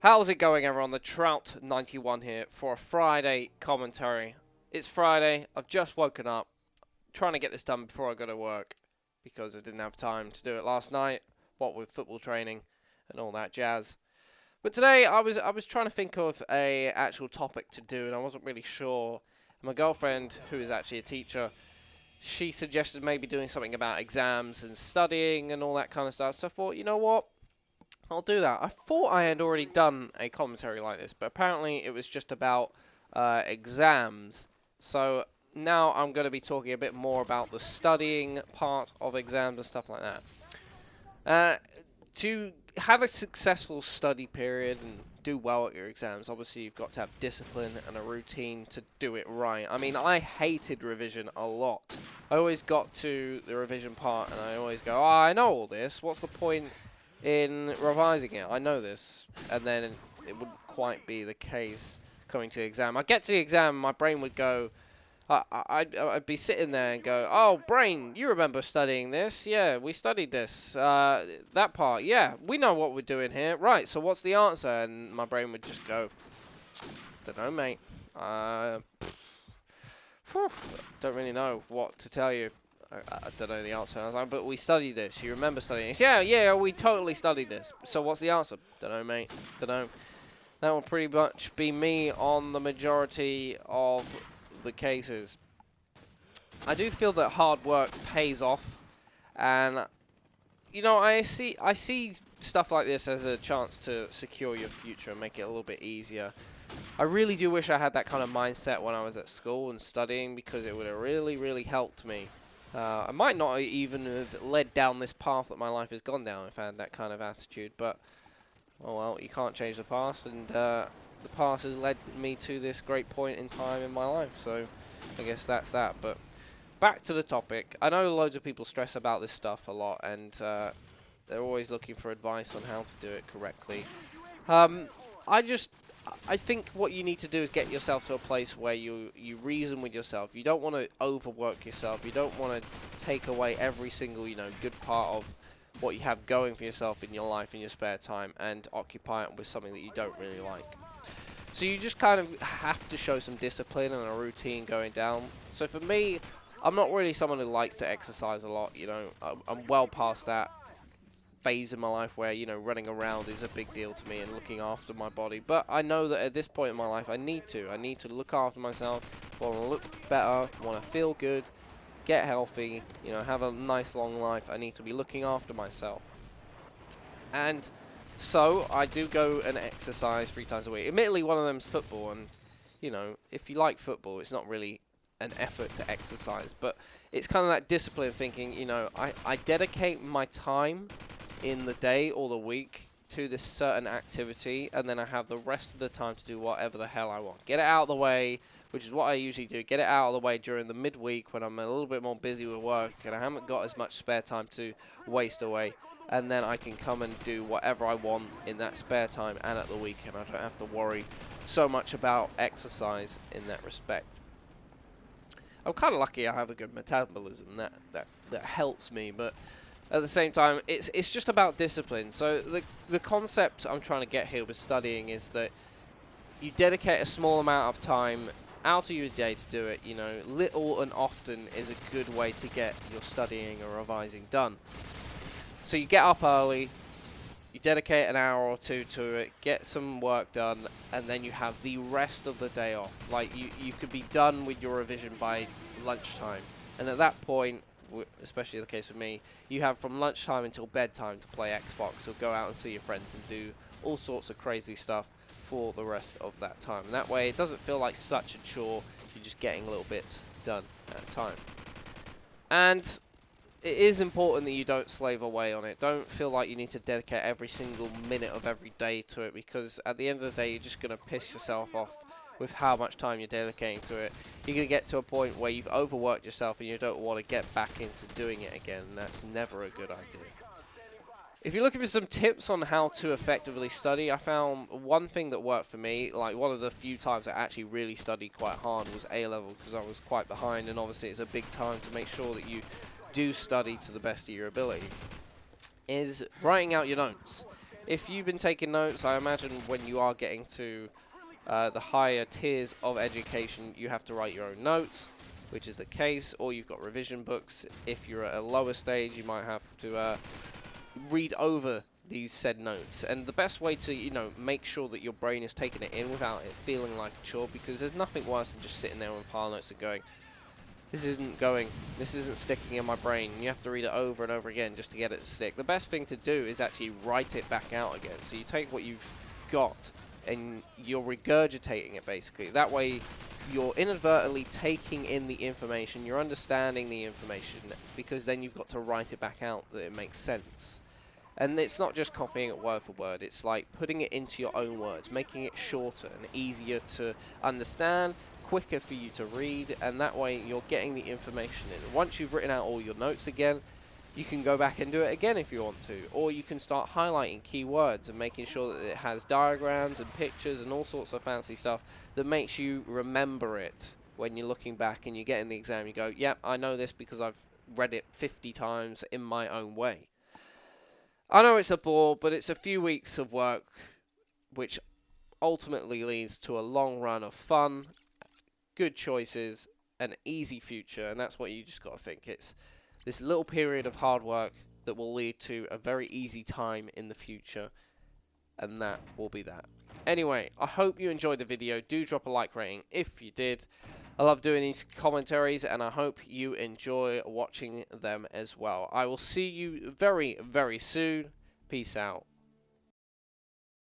How's it going, everyone? The Trout 91 here for a Friday commentary. It's Friday. I've just woken up, trying to get this done before I go to work because I didn't have time to do it last night. What with football training and all that jazz. But today I was trying to think of a actual topic to do, and I wasn't really sure. My girlfriend, who is actually a teacher, she suggested maybe doing something about exams and studying and all that kind of stuff. So I thought, you know what? I'll do that. I thought I had already done a commentary like this, but apparently it was just about exams. So now I'm going to be talking a bit more about the studying part of exams and stuff like that. To have a successful study period and do well at your exams, obviously you've got to have discipline and a routine to do it right. I mean, I hated revision a lot. I always got to the revision part and I always go, oh, I know all this. What's the point in revising it? I know this. And then it wouldn't quite be the case coming to the exam. I'd get to the exam and my brain would go, I'd be sitting there and go, oh, brain, you remember studying this? Yeah, we studied this. That part, yeah, we know what we're doing here. Right, so what's the answer? And my brain would just go, don't know, mate. Don't really know what to tell you. I don't know the answer. I was like, but we studied this. You remember studying this? Yeah, we totally studied this. So what's the answer? Don't know, mate. Don't know. That will pretty much be me on the majority of the cases. I do feel that hard work pays off, and you know, I see stuff like this as a chance to secure your future and make it a little bit easier. I really do wish I had that kind of mindset when I was at school and studying, because it would have really helped me. I might not even have led down this path that my life has gone down if I had that kind of attitude, but oh well, you can't change the past, and the past has led me to this great point in time in my life, so I guess that's that. But back to the topic. I know loads of people stress about this stuff a lot, and they're always looking for advice on how to do it correctly. I think what you need to do is get yourself to a place where you reason with yourself. You don't want to overwork yourself. You don't want to take away every single, good part of what you have going for yourself in your life in your spare time and occupy it with something that you don't really like. So you just kind of have to show some discipline and a routine going down. So for me, I'm not really someone who likes to exercise a lot. I'm well past that phase in my life where, running around is a big deal to me and looking after my body. But I know that at this point in my life, I need to look after myself, want to look better, want to feel good, get healthy, have a nice long life. I need to be looking after myself. And so I do go and exercise 3 times a week. Admittedly, one of them's football, and if you like football, it's not really an effort to exercise, but it's kind of that discipline thinking, I dedicate my time in the day or the week to this certain activity, and then I have the rest of the time to do whatever the hell I want. Get it out of the way, which is what I usually do. Get it out of the way during the midweek when I'm a little bit more busy with work and I haven't got as much spare time to waste away. And then I can come and do whatever I want in that spare time and at the weekend. I don't have to worry so much about exercise in that respect. I'm kind of lucky I have a good metabolism. That helps me, but at the same time, it's just about discipline. So the concept I'm trying to get here with studying is that you dedicate a small amount of time out of your day to do it. Little and often is a good way to get your studying or revising done. So you get up early, you dedicate an hour or two to it, get some work done, and then you have the rest of the day off. Like, you could be done with your revision by lunchtime. And at that point, especially the case with me, you have from lunchtime until bedtime to play Xbox or go out and see your friends and do all sorts of crazy stuff for the rest of that time. And that way, it doesn't feel like such a chore. You're just getting little bits done at a time. And it is important that you don't slave away on it. Don't feel like you need to dedicate every single minute of every day to it, because at the end of the day, you're just going to piss yourself off with how much time you're dedicating to it. You're going to get to a point where you've overworked yourself and you don't want to get back into doing it again, and that's never a good idea. If you're looking for some tips on how to effectively study, I found one thing that worked for me. Like, one of the few times I actually really studied quite hard was A-level, because I was quite behind, and obviously it's a big time to make sure that you do study to the best of your ability, is writing out your notes. If you've been taking notes, I imagine when you are getting to the higher tiers of education, you have to write your own notes, which is the case, or you've got revision books. If you're at a lower stage, you might have to read over these said notes. And the best way to, you know, make sure that your brain is taking it in without it feeling like a chore, because there's nothing worse than just sitting there on pile notes and going, this isn't sticking in my brain. You have to read it over and over again just to get it to stick. The best thing to do is actually write it back out again. So you take what you've got and you're regurgitating it, basically. That way you're inadvertently taking in the information, you're understanding the information, because then you've got to write it back out that it makes sense. And it's not just copying it word for word, it's like putting it into your own words, making it shorter and easier to understand, quicker for you to read, and that way you're getting the information in. Once you've written out all your notes again, you can go back and do it again if you want to, or you can start highlighting keywords and making sure that it has diagrams and pictures and all sorts of fancy stuff that makes you remember it when you're looking back and you get in the exam. You go, yep, I know this because I've read it 50 times in my own way. I know it's a bore, but it's a few weeks of work which ultimately leads to a long run of fun, good choices, an easy future, and that's what you just got to think. It's this little period of hard work that will lead to a very easy time in the future, and that will be that. Anyway, I hope you enjoyed the video. Do drop a like rating if you did. I love doing these commentaries, and I hope you enjoy watching them as well. I will see you very, very soon. Peace out.